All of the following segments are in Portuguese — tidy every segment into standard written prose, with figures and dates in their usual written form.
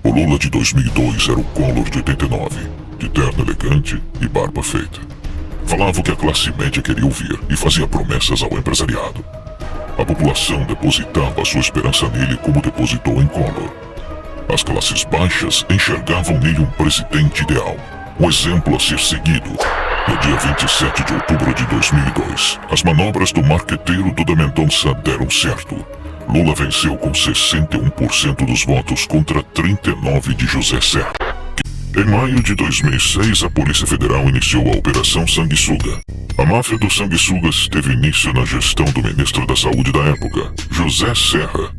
O Lula de 2002 era o Collor de 89, de terno elegante e barba feita. Falava o que a classe média queria ouvir e fazia promessas ao empresariado. A população depositava sua esperança nele como depositou em Collor. As classes baixas enxergavam nele um presidente ideal, um exemplo a ser seguido. No dia 27 de outubro de 2002, as manobras do marqueteiro Duda Mendonça deram certo. Lula venceu com 61% dos votos contra 39% de José Serra. Em maio de 2006, a Polícia Federal iniciou a Operação Sanguessuga. A máfia dos sanguessugas teve início na gestão do ministro da Saúde da época, José Serra,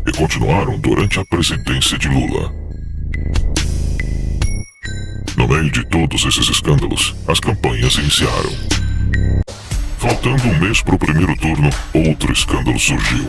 e continuaram durante a presidência de Lula. No meio de todos esses escândalos, as campanhas iniciaram. Faltando um mês para o primeiro turno, outro escândalo surgiu.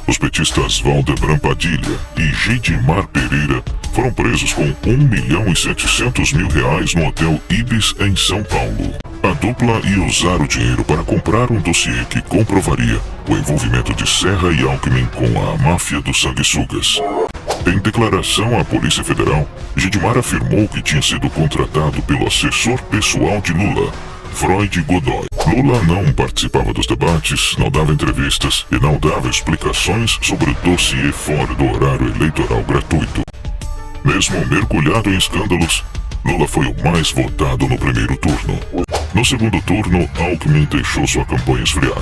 Os petistas Valdebran Padilha e Gedimar Pereira foram presos com R$1.700.000 no Hotel Ibis em São Paulo. A dupla ia usar o dinheiro para comprar um dossiê que comprovaria o envolvimento de Serra e Alckmin com a máfia dos sanguessugas. Em declaração à Polícia Federal, Gedimar afirmou que tinha sido contratado pelo assessor pessoal de Lula, Freud Godoy. Lula não participava dos debates, não dava entrevistas e não dava explicações sobre o dossiê fora do horário eleitoral gratuito. Mesmo mergulhado em escândalos, Lula foi o mais votado no primeiro turno. No segundo turno, Alckmin deixou sua campanha esfriar.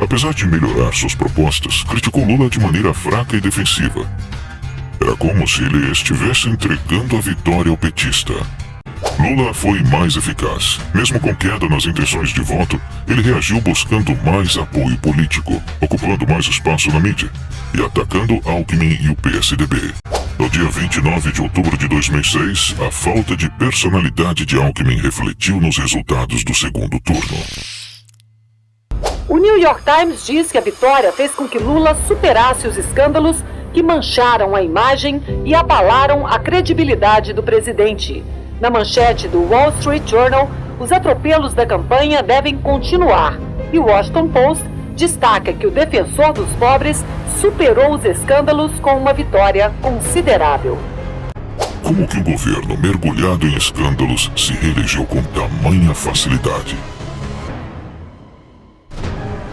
Apesar de melhorar suas propostas, criticou Lula de maneira fraca e defensiva. Era como se ele estivesse entregando a vitória ao petista. Lula foi mais eficaz. Mesmo com queda nas intenções de voto, ele reagiu buscando mais apoio político, ocupando mais espaço na mídia e atacando Alckmin e o PSDB. No dia 29 de outubro de 2006, a falta de personalidade de Alckmin refletiu nos resultados do segundo turno. O New York Times diz que a vitória fez com que Lula superasse os escândalos que mancharam a imagem e abalaram a credibilidade do presidente. Na manchete do Wall Street Journal, os atropelos da campanha devem continuar. E o Washington Post destaca que o defensor dos pobres superou os escândalos com uma vitória considerável. Como que um governo mergulhado em escândalos se reelegeu com tamanha facilidade?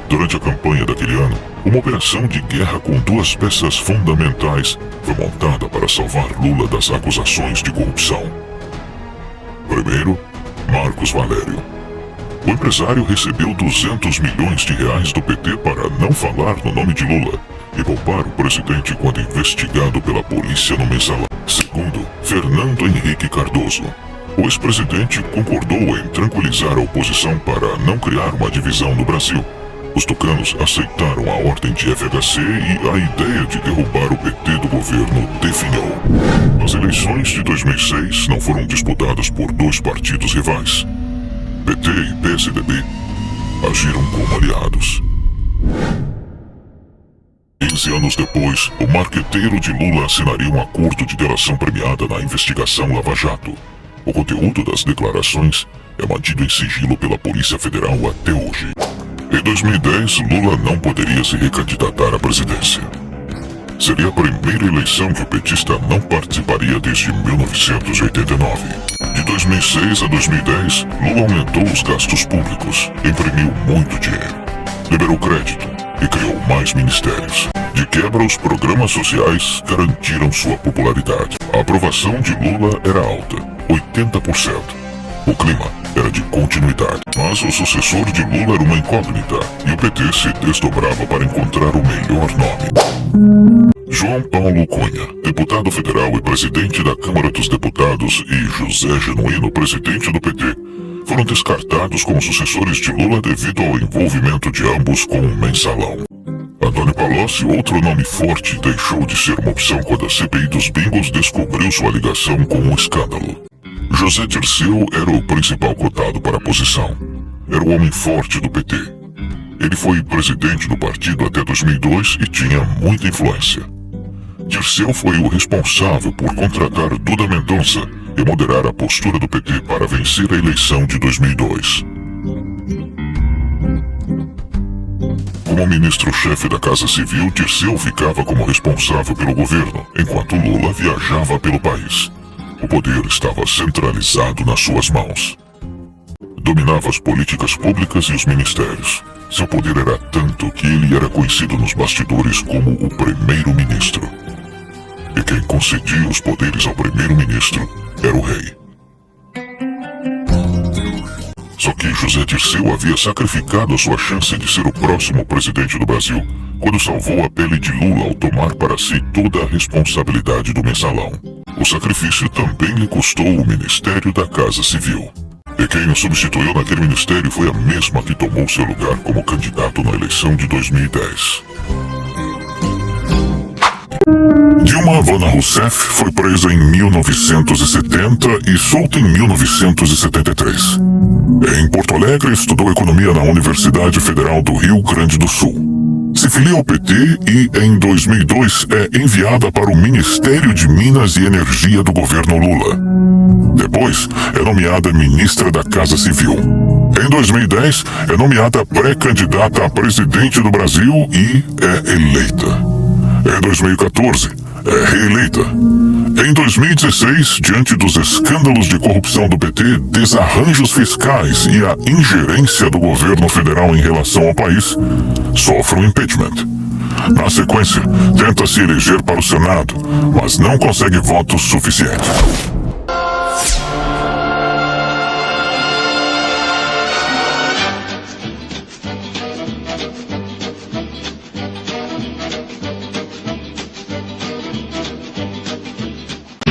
Durante a campanha daquele ano, uma operação de guerra com duas peças fundamentais foi montada para salvar Lula das acusações de corrupção. Primeiro, Marcos Valério. O empresário recebeu R$200 milhões do PT para não falar no nome de Lula e poupar o presidente quando investigado pela polícia no mensalão. Segundo, Fernando Henrique Cardoso. O ex-presidente concordou em tranquilizar a oposição para não criar uma divisão no Brasil. Os tucanos aceitaram a ordem de FHC e a ideia de derrubar o PT do governo definhou. As eleições de 2006 não foram disputadas por dois partidos rivais. PT e PSDB agiram como aliados. 15 anos depois, o marqueteiro de Lula assinaria um acordo de delação premiada na investigação Lava Jato. O conteúdo das declarações é mantido em sigilo pela Polícia Federal até hoje. Em 2010, Lula não poderia se recandidatar à presidência. Seria a primeira eleição que o petista não participaria desde 1989. De 2006 a 2010, Lula aumentou os gastos públicos, imprimiu muito dinheiro, liberou crédito e criou mais ministérios. De quebra, os programas sociais garantiram sua popularidade. A aprovação de Lula era alta, 80%. O clima era de continuidade, mas o sucessor de Lula era uma incógnita e o PT se desdobrava para encontrar o melhor nome. João Paulo Cunha, deputado federal e presidente da Câmara dos Deputados, e José Genuíno, presidente do PT, foram descartados como sucessores de Lula devido ao envolvimento de ambos com o mensalão. Antônio Palocci, outro nome forte, deixou de ser uma opção quando a CPI dos bingos descobriu sua ligação com o escândalo. José Dirceu era o principal cotado para a posição. Era o homem forte do PT. Ele foi presidente do partido até 2002 e tinha muita influência. Dirceu foi o responsável por contratar Duda Mendonça e moderar a postura do PT para vencer a eleição de 2002. Como ministro-chefe da Casa Civil, Dirceu ficava como responsável pelo governo, enquanto Lula viajava pelo país. O poder estava centralizado nas suas mãos. Dominava as políticas públicas e os ministérios. Seu poder era tanto que ele era conhecido nos bastidores como o primeiro-ministro. E quem concedia os poderes ao primeiro-ministro era o rei. Só que José Dirceu havia sacrificado a sua chance de ser o próximo presidente do Brasil quando salvou a pele de Lula ao tomar para si toda a responsabilidade do mensalão. O sacrifício também lhe custou o Ministério da Casa Civil. E quem o substituiu naquele ministério foi a mesma que tomou seu lugar como candidato na eleição de 2010. Dilma Havana Rousseff foi presa em 1970 e solta em 1973. Em Porto Alegre, estudou economia na Universidade Federal do Rio Grande do Sul. Se filia ao PT e, em 2002, é enviada para o Ministério de Minas e Energia do governo Lula. Depois, é nomeada ministra da Casa Civil. Em 2010, é nomeada pré-candidata a presidente do Brasil e é eleita. Em 2014, é reeleita. Em 2016, diante dos escândalos de corrupção do PT, desarranjos fiscais e a ingerência do governo federal em relação ao país, sofre um impeachment. Na sequência, tenta se eleger para o Senado, mas não consegue votos suficientes.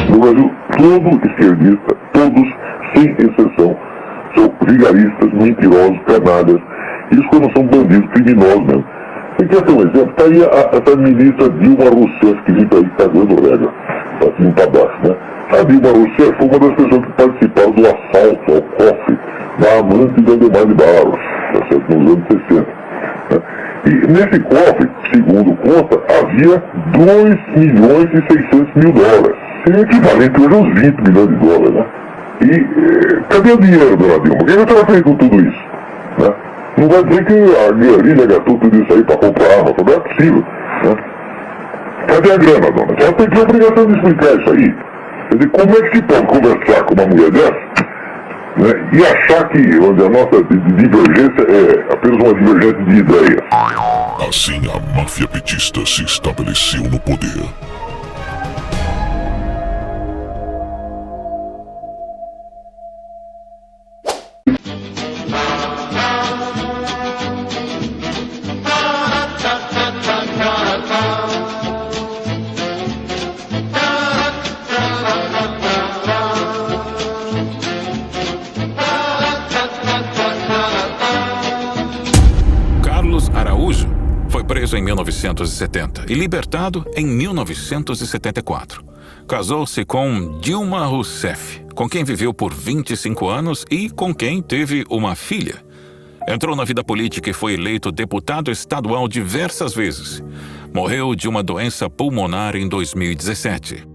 No Brasil, todo esquerdista, todos, sem exceção, são vigaristas, mentirosos, canalhas. Isso quando são bandidos, criminosos mesmo. Você quer ter um exemplo? Está aí essa ministra Dilma Rousseff, que fica aí cagando regra, para cima e para baixo, né? A Dilma Rousseff foi uma das pessoas que participaram do assalto ao cofre da amante de Ademar de Barros, tá certo? Nos anos 60. Né? E nesse cofre, segundo conta, havia 2.600.000 dólares. Seria equivalente hoje aos 20 milhões de dólares, né? E cadê o dinheiro, dona Dilma? O que você vai fazer com tudo isso? Né? Não vai dizer que a guerrilha gastou tudo isso aí para comprar arma, não é possível. Né? Cadê a grana, dona? Ela tem que ter a obrigação de explicar isso aí. Quer dizer, como é que se pode conversar com uma mulher dessa, né, e achar que onde a nossa divergência é apenas uma divergência de ideias? Assim, a máfia petista se estabeleceu no poder. Araújo foi preso em 1970 e libertado em 1974. Casou-se com Dilma Rousseff, com quem viveu por 25 anos e com quem teve uma filha. Entrou na vida política e foi eleito deputado estadual diversas vezes. Morreu de uma doença pulmonar em 2017.